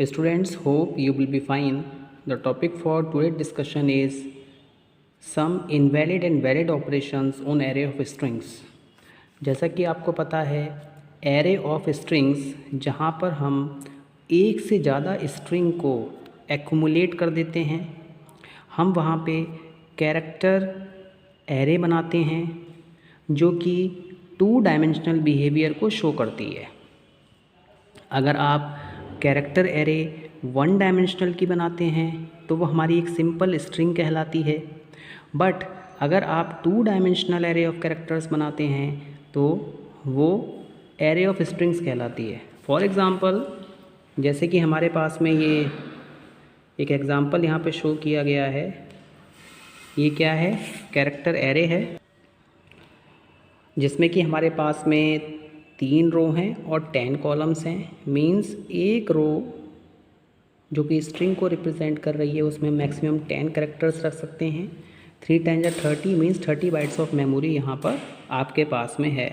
Students, hope you will be fine. The topic for today's discussion is some invalid and valid operations on array of strings. जैसा कि आपको पता है, array of strings जहाँ पर हम एक से ज़्यादा स्ट्रिंग को एक्यूमुलेट कर देते हैं, हम वहाँ पे कैरेक्टर एरे बनाते हैं जो कि 2 डायमेंशनल बिहेवियर को शो करती है। अगर आप कैरेक्टर एरे 1 डायमेंशनल की बनाते हैं तो वो हमारी एक सिंपल स्ट्रिंग कहलाती है, बट अगर आप 2 डायमेंशनल एरे ऑफ कैरेक्टर्स बनाते हैं तो वो एरे ऑफ स्ट्रिंग्स कहलाती है। फॉर एग्ज़ाम्पल, जैसे कि हमारे पास में ये एक एग्ज़ाम्पल यहाँ पे शो किया गया है। ये क्या है? कैरेक्टर एरे है जिसमें कि हमारे पास में 3 रो हैं और 10 कॉलम्स हैं। मींस एक रो जो कि स्ट्रिंग को रिप्रेजेंट कर रही है उसमें मैक्सिमम 10 कैरेक्टर्स रख सकते हैं। 3 × 30 मीन्स 30 बाइट्स ऑफ मेमोरी यहाँ पर आपके पास में है।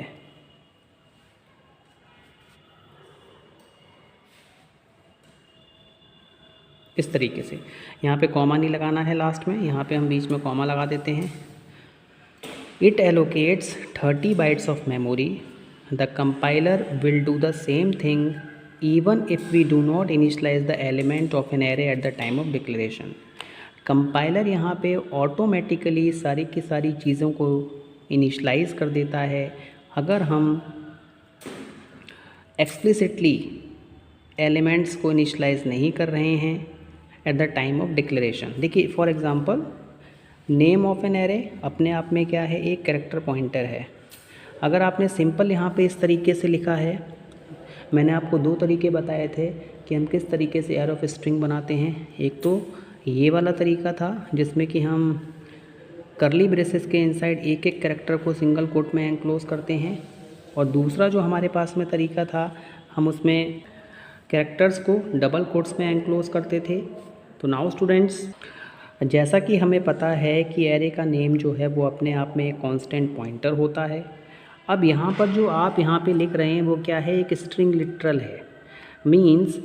इस तरीके से यहाँ पे कॉमा नहीं लगाना है लास्ट में, यहाँ पे हम बीच में कॉमा लगा देते हैं। It allocates 30 bytes of memory. The compiler will do the same thing even if we do not initialize the element of an array at the time of declaration. Compiler यहाँ पे ऑटोमेटिकली सारी की सारी चीज़ों को इनिशलाइज कर देता है अगर हम एक्सप्लिसिटली एलिमेंट्स को इनिशलाइज नहीं कर रहे हैं at the time of declaration. देखिए, for example, name of an array अपने आप में क्या है? एक कैरेक्टर पॉइंटर है। अगर आपने सिंपल यहाँ पे इस तरीके से लिखा है, मैंने आपको 2 तरीके बताए थे कि हम किस तरीके से एरे ऑफ स्ट्रिंग बनाते हैं। एक तो ये वाला तरीका था जिसमें कि हम करली ब्रेसेस के इनसाइड एक एक कैरेक्टर को सिंगल कोट में एनक्लोज करते हैं, और दूसरा जो हमारे पास में तरीका था, हम उसमें कैरेक्टर्स को डबल कोट्स में एनक्लोज करते थे। तो नाउ स्टूडेंट्स, जैसा कि हमें पता है कि एरे का नेम जो है वो अपने आप में एक कॉन्स्टेंट पॉइंटर होता है। अब यहाँ पर जो आप यहाँ पे लिख रहे हैं वो क्या है? एक स्ट्रिंग लिटरल है। मींस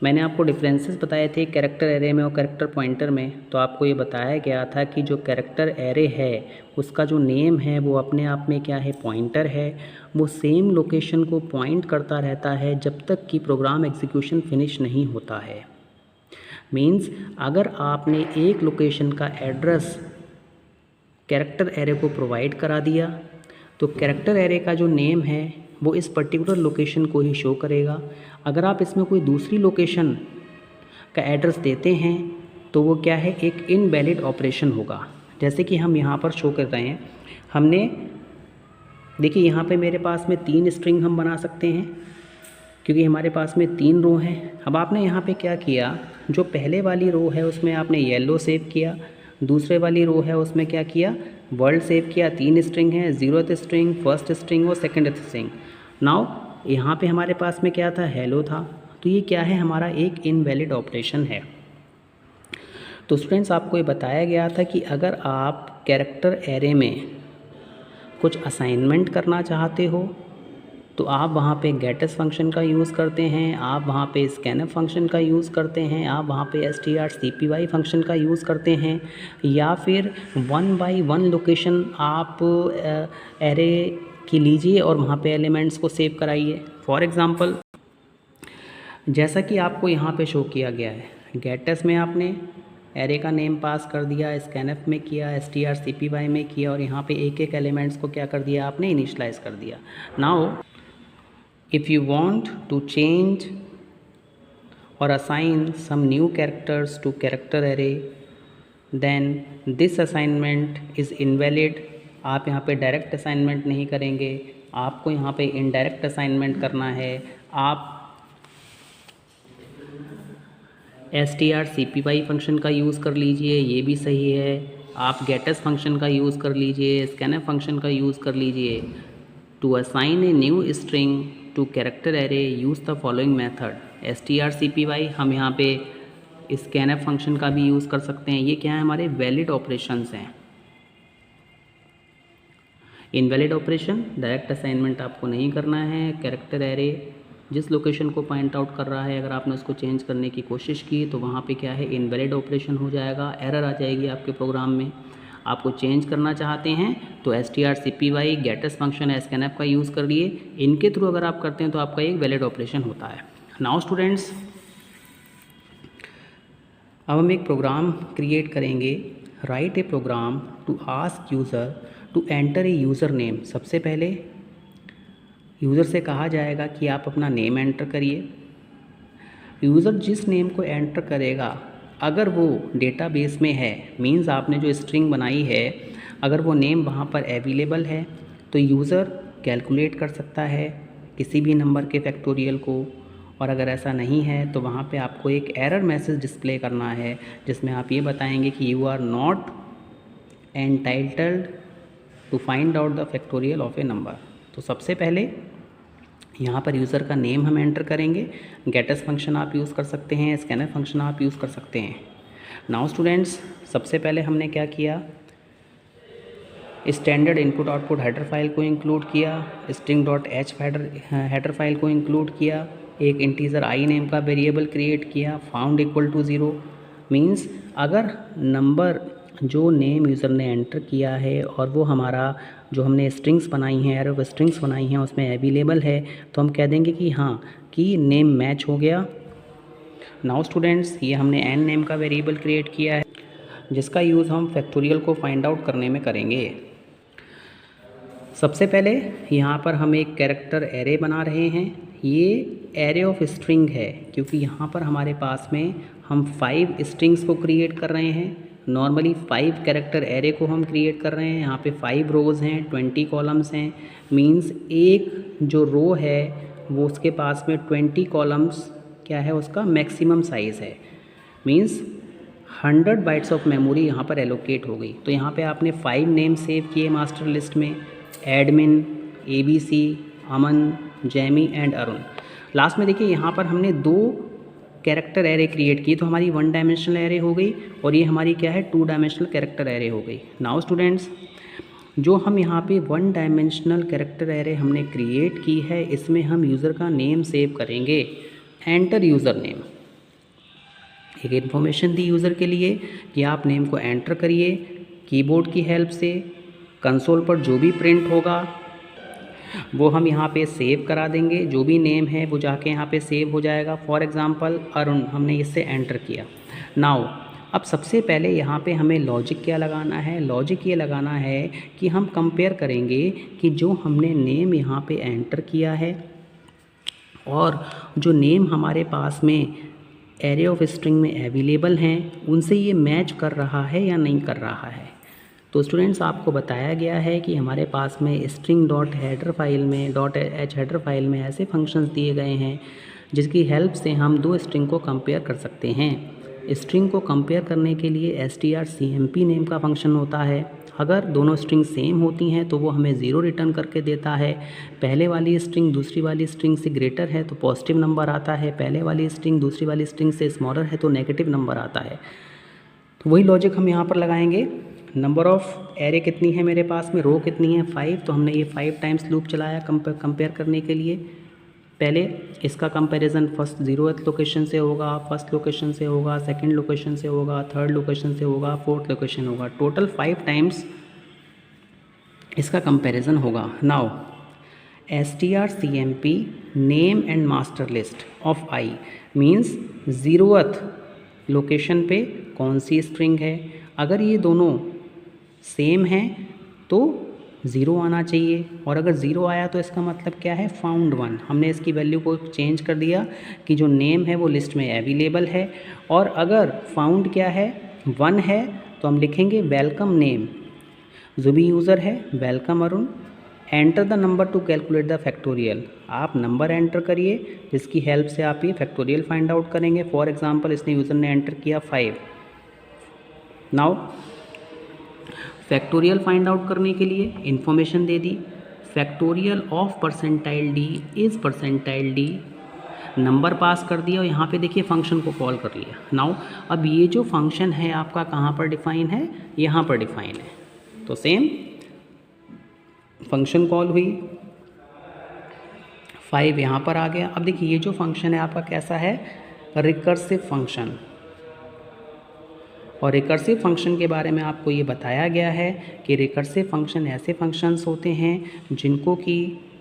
मैंने आपको डिफरेंसेस बताए थे कैरेक्टर एरे में और कैरेक्टर पॉइंटर में। तो आपको ये बताया गया था कि जो कैरेक्टर एरे है उसका जो नेम है वो अपने आप में क्या है? पॉइंटर है। वो सेम लोकेशन को पॉइंट करता रहता है जब तक कि प्रोग्राम एग्जीक्यूशन फिनिश नहीं होता है। मींस अगर आपने एक लोकेशन का एड्रेस कैरेक्टर एरे को प्रोवाइड करा दिया तो कैरेक्टर एरे का जो नेम है वो इस पर्टिकुलर लोकेशन को ही शो करेगा। अगर आप इसमें कोई दूसरी लोकेशन का एड्रेस देते हैं तो वो क्या है? एक इनवैलिड ऑपरेशन होगा। जैसे कि हम यहाँ पर शो कर रहे हैं, हमने देखिए यहाँ पे मेरे पास में 3 स्ट्रिंग हम बना सकते हैं क्योंकि हमारे पास में 3 रो हैं। अब आपने यहाँ पे क्या किया? जो पहले वाली रो है उसमें आपने येलो सेव किया, दूसरे वाली रो है उसमें क्या किया? वर्ल्ड सेव किया। 3 स्ट्रिंग है, 0th स्ट्रिंग, 1st स्ट्रिंग और 2nd स्ट्रिंग। नाउ यहाँ पे हमारे पास में क्या था? हेलो था। तो ये क्या है? हमारा एक इनवैलिड ऑपरेशन है। तो स्टूडेंट्स, आपको ये बताया गया था कि अगर आप कैरेक्टर एरे में कुछ असाइनमेंट करना चाहते हो तो आप वहाँ पे गेटस फंक्शन का यूज़ करते हैं, आप वहाँ पे स्कैनफ फंक्शन का यूज़ करते हैं, आप वहाँ पे strcpy फंक्शन का यूज़ करते हैं, या फिर 1 by 1 लोकेशन आप एरे की लीजिए और वहाँ पे एलिमेंट्स को सेव कराइए। फॉर एग्ज़ाम्पल, जैसा कि आपको यहाँ पे शो किया गया है, गेटस में आपने एरे का नेम पास कर दिया, स्कैनफ में किया, strcpy में किया, और यहाँ पे एक एक एलिमेंट्स को क्या कर दिया? आपने इनिशलाइज कर दिया। Now if you want to change or assign some new characters to character array, then this assignment is invalid. आप यहाँ पे डायरेक्ट असाइनमेंट नहीं करेंगे, आपको यहाँ पे इनडायरेक्ट असाइनमेंट करना है। आप strcpy फंक्शन का यूज़ कर लीजिए, ये भी सही है। आप गेटस फंक्शन का यूज़ कर लीजिए, स्कैनफ फंक्शन का यूज़ कर लीजिए। To assign a new string to character array use the following method. strcpy हम यहाँ पे स्कैनफ फंक्शन का भी यूज़ कर सकते हैं। ये क्या है? हमारे वैलिड ऑपरेशंस हैं। इनवैलिड ऑपरेशन, डायरेक्ट असाइनमेंट आपको नहीं करना है। कैरेक्टर एरे जिस लोकेशन को पॉइंट आउट कर रहा है अगर आपने उसको चेंज करने की कोशिश की तो वहाँ पे क्या है, इनवैलिड ऑपरेशन हो जाएगा, एरर आ जाएगी आपके प्रोग्राम में। आपको चेंज करना चाहते हैं तो strcpy गेटस फंक्शन scanf का यूज़ कर लिए, इनके थ्रू अगर आप करते हैं तो आपका एक वैलिड ऑपरेशन होता है। नाउ स्टूडेंट्स, अब हम एक प्रोग्राम क्रिएट करेंगे। Write a program to ask user to enter a user name. सबसे पहले यूज़र से कहा जाएगा कि आप अपना नेम एंटर करिए। यूज़र जिस नेम को एंटर करेगा अगर वो डेटाबेस में है, मींस आपने जो स्ट्रिंग बनाई है अगर वो नेम वहाँ पर अवेलेबल है तो यूज़र कैलकुलेट कर सकता है किसी भी नंबर के फैक्टोरियल को, और अगर ऐसा नहीं है तो वहाँ पे आपको एक एरर मैसेज डिस्प्ले करना है जिसमें आप ये बताएंगे कि you are not entitled to find out the factorial of a number. तो सबसे पहले यहाँ पर यूज़र का नेम हम एंटर करेंगे। गेटस फंक्शन आप यूज़ कर सकते हैं, स्कैनर फंक्शन आप यूज़ कर सकते हैं। नाउ स्टूडेंट्स, सबसे पहले हमने क्या किया, standard input output header file को इंक्लूड किया, string.h हेडर फाइल को इंक्लूड किया, एक इंटीजर आई नेम का वेरिएबल क्रिएट किया, फाउंड इक्वल टू 0 मीन्स अगर नंबर जो नेम यूज़र ने एंटर किया है और वो हमारा जो हमने स्ट्रिंग्स बनाई हैं, एरर ऑफ स्ट्रिंग्स बनाई हैं उसमें अवेलेबल है तो हम कह देंगे कि हाँ कि नेम मैच हो गया। नाउ स्टूडेंट्स, ये हमने एन नेम का वेरिएबल क्रिएट किया है जिसका यूज़ हम फैक्टोरियल को फाइंड आउट करने में करेंगे। सबसे पहले यहाँ पर हम एक कैरेक्टर एरे बना रहे हैं। ये एरे ऑफ स्ट्रिंग है क्योंकि यहाँ पर हमारे पास में हम 5 स्ट्रिंग्स को क्रिएट कर रहे हैं। नॉर्मली 5 कैरेक्टर एरे को हम क्रिएट कर रहे हैं। यहाँ पे 5 रोज़ हैं, 20 कॉलम्स हैं, मींस एक जो रो है वो उसके पास में 20 कॉलम्स क्या है उसका मैक्सिमम साइज़ है, मींस 100 बाइट्स ऑफ मेमोरी यहाँ पर एलोकेट हो गई। तो यहाँ पे आपने 5 नेम सेव किए मास्टर लिस्ट में, admin, ABC, Aman, Jamie and Arun. Last में देखिए यहाँ पर हमने 2 कैरेक्टर एरे क्रिएट की तो हमारी 1 डायमेंशनल एरे हो गई और ये हमारी क्या है 2 डायमेंशनल कैरेक्टर एरे हो गई। नाउ स्टूडेंट्स, जो हम यहाँ पे 1 डायमेंशनल कैरेक्टर एरे हमने क्रिएट की है इसमें हम यूज़र का नेम सेव करेंगे, एंटर यूज़र नेम। एक इन्फॉर्मेशन दी यूज़र के लिए कि आप नेम को एंटर करिए कीबोर्ड की हेल्प से। कंसोल पर जो भी प्रिंट होगा वो हम यहाँ पे सेव करा देंगे, जो भी नेम है वो जाके यहाँ पे सेव हो जाएगा। फॉर एग्ज़ाम्पल अरुण, हमने इससे एंटर किया। नाउ अब सबसे पहले यहाँ पे हमें लॉजिक क्या लगाना है, लॉजिक ये लगाना है कि हम कंपेयर करेंगे कि जो हमने नेम यहाँ पे एंटर किया है और जो नेम हमारे पास में एरे ऑफ स्ट्रिंग में अवेलेबल हैं उनसे ये मैच कर रहा है या नहीं कर रहा है। तो स्टूडेंट्स, आपको बताया गया है कि हमारे पास में स्ट्रिंग डॉट हेडर फाइल में .h हेडर फाइल में ऐसे फंक्शंस दिए गए हैं जिसकी हेल्प से हम 2 स्ट्रिंग को कंपेयर कर सकते हैं। स्ट्रिंग को कंपेयर करने के लिए strcmp नेम का फंक्शन होता है। अगर दोनों स्ट्रिंग सेम होती हैं तो वो हमें 0 रिटर्न करके देता है। पहले वाली स्ट्रिंग दूसरी वाली स्ट्रिंग से ग्रेटर है तो पॉजिटिव नंबर आता है, पहले वाली स्ट्रिंग दूसरी वाली स्ट्रिंग से स्मॉलर है तो नेगेटिव नंबर आता है। तो वही लॉजिक हम यहाँ पर लगाएंगे। नंबर ऑफ़ एरे कितनी है मेरे पास में, रो कितनी है 5, तो हमने ये 5 टाइम्स लूप चलाया कंपेयर करने के लिए। पहले इसका कंपैरिजन फर्स्ट 0th लोकेशन से होगा, फर्स्ट लोकेशन से होगा, सेकंड लोकेशन से होगा, थर्ड लोकेशन से होगा, फोर्थ लोकेशन होगा। टोटल 5 टाइम्स इसका कंपैरिजन होगा। Now strcmp name and master list of i means 0th location पे कौन सी स्ट्रिंग है। अगर ये दोनों सेम है तो 0 आना चाहिए, और अगर 0 आया तो इसका मतलब क्या है, फाउंड 1। हमने इसकी वैल्यू को चेंज कर दिया कि जो नेम है वो लिस्ट में अवेलेबल है, और अगर फाउंड क्या है 1 है तो हम लिखेंगे वेलकम नेम, जो भी यूज़र है welcome Arun, enter the number to calculate the factorial. आप नंबर एंटर करिए जिसकी हेल्प से आप ये फैक्टोरियल फाइंड आउट करेंगे। फॉर एग्जांपल इसने यूज़र ने एंटर किया 5। नाउ फैक्टोरियल फाइंड आउट करने के लिए इन्फॉर्मेशन दे दी, factorial of percentile D is percentile D, number pass कर दिया और यहाँ पे देखिए फंक्शन को कॉल कर लिया। नाउ अब ये जो फंक्शन है आपका कहाँ पर डिफाइन है, यहाँ पर डिफाइन है। तो सेम फंक्शन कॉल हुई, 5 यहाँ पर आ गया। अब देखिए ये जो फंक्शन है आपका कैसा है, रिकर्सिव फंक्शन। और रिकर्सिव फंक्शन के बारे में आपको ये बताया गया है कि रिकर्सिव फंक्शन ऐसे फंक्शंस होते हैं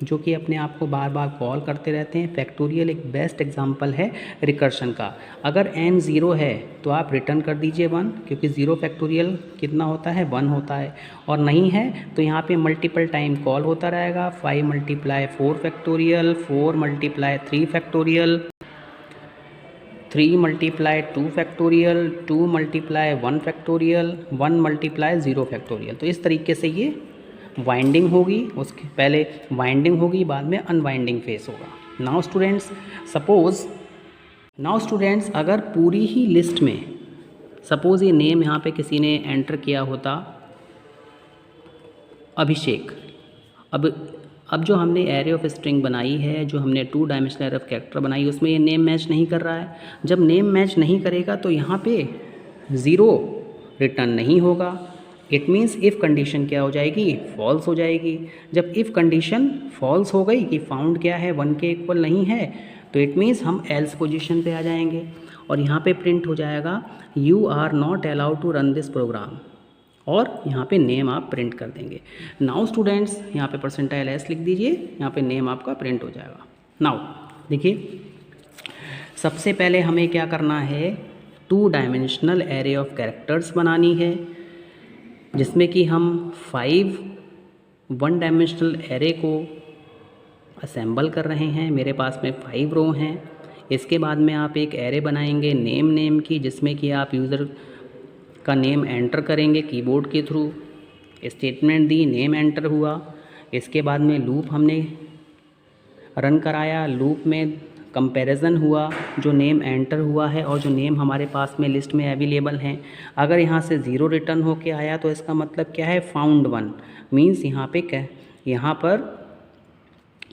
जो कि अपने आप को बार बार कॉल करते रहते हैं। फैक्टोरियल एक बेस्ट एग्जांपल है रिकर्शन का। अगर n 0 है तो आप रिटर्न कर दीजिए 1, क्योंकि 0 फैक्टोरियल कितना होता है, 1 होता है। और नहीं है तो यहाँ पे मल्टीपल टाइम कॉल होता रहेगा। 5 × 4 factorial, 4 × 3 factorial, 3 × 2 factorial, 2 × 1 factorial, 1 × 0 factorial. तो इस तरीके से ये वाइंडिंग होगी, उसके पहले वाइंडिंग होगी, बाद में अनवाइंडिंग फेस होगा। नाउ स्टूडेंट्स अगर पूरी ही लिस्ट में सपोज़ ये नेम यहाँ पे किसी ने एंटर किया होता अभिषेक। अब जो हमने एरे ऑफ स्ट्रिंग बनाई है, जो हमने 2 डायमेंशनल एरे ऑफ कैरेक्टर बनाई, उसमें ये नेम मैच नहीं कर रहा है। जब नेम मैच नहीं करेगा तो यहाँ पे 0 रिटर्न नहीं होगा। इट मीन्स इफ़ कंडीशन क्या हो जाएगी, फॉल्स हो जाएगी। जब इफ़ कंडीशन फॉल्स हो गई कि फाउंड क्या है 1 के इक्वल नहीं है, तो इट मीन्स हम एल्स पोजीशन पे आ जाएंगे और यहाँ पे प्रिंट हो जाएगा you are not allowed to run this program, और यहाँ पे नेम आप प्रिंट कर देंगे। नाउ स्टूडेंट्स यहाँ पे %s लिख दीजिए, यहाँ पे नेम आपका प्रिंट हो जाएगा। नाउ देखिए सबसे पहले हमें क्या करना है, 2 डायमेंशनल एरे ऑफ कैरेक्टर्स बनानी है, जिसमें कि हम 5 1 डायमेंशनल एरे को असेंबल कर रहे हैं। मेरे पास में 5 रो हैं। इसके बाद में आप एक एरे बनाएंगे नेम की, जिसमें कि आप यूज़र का नेम एंटर करेंगे कीबोर्ड के थ्रू। स्टेटमेंट दी, नेम एंटर हुआ। इसके बाद में लूप हमने रन कराया, लूप में कंपैरिजन हुआ जो नेम एंटर हुआ है और जो नेम हमारे पास में लिस्ट में अवेलेबल हैं। अगर यहाँ से 0 रिटर्न होके आया तो इसका मतलब क्या है, फाउंड 1 मीन्स यहाँ पर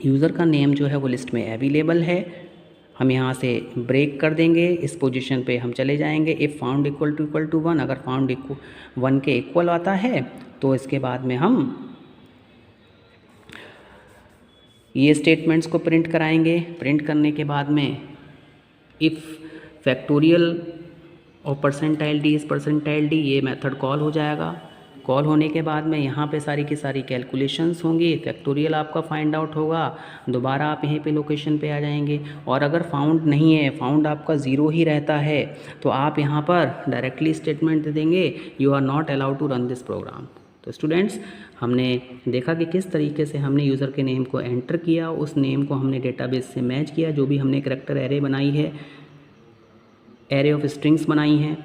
यूज़र का नेम जो है वो लिस्ट में अवेलेबल है। हम यहाँ से ब्रेक कर देंगे, इस पोजीशन पे हम चले जाएंगे। इफ़ फाउंड इक्वल टू 1, अगर फाउंड 1 के इक्वल आता है तो इसके बाद में हम ये स्टेटमेंट्स को प्रिंट कराएंगे। प्रिंट करने के बाद में इफ़ फैक्टोरियल और %d इस %d ये मेथड कॉल हो जाएगा। कॉल होने के बाद में यहाँ पे सारी की सारी कैलकुलेशंस होंगी, फैक्टोरियल आपका फाइंड आउट होगा, दोबारा आप यहीं पे लोकेशन पे आ जाएंगे। और अगर फाउंड नहीं है, फाउंड आपका 0 ही रहता है, तो आप यहाँ पर डायरेक्टली स्टेटमेंट दे देंगे you are not allowed to run this program. तो स्टूडेंट्स हमने देखा कि किस तरीके से हमने यूज़र के नेम को एंटर किया, उस नेम को हमने डेटाबेस से मैच किया, जो भी हमने कैरेक्टर एरे बनाई है, एरे ऑफ स्ट्रिंग्स बनाई हैं।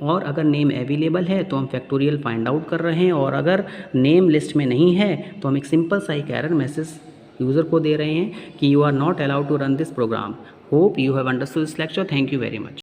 और अगर नेम अवेलेबल है तो हम फैक्टोरियल फाइंड आउट कर रहे हैं, और अगर नेम लिस्ट में नहीं है तो हम एक सिंपल सा एक एरर मैसेज यूज़र को दे रहे हैं कि you are not allowed to run this program. Hope you have understood this lecture. Thank you very much.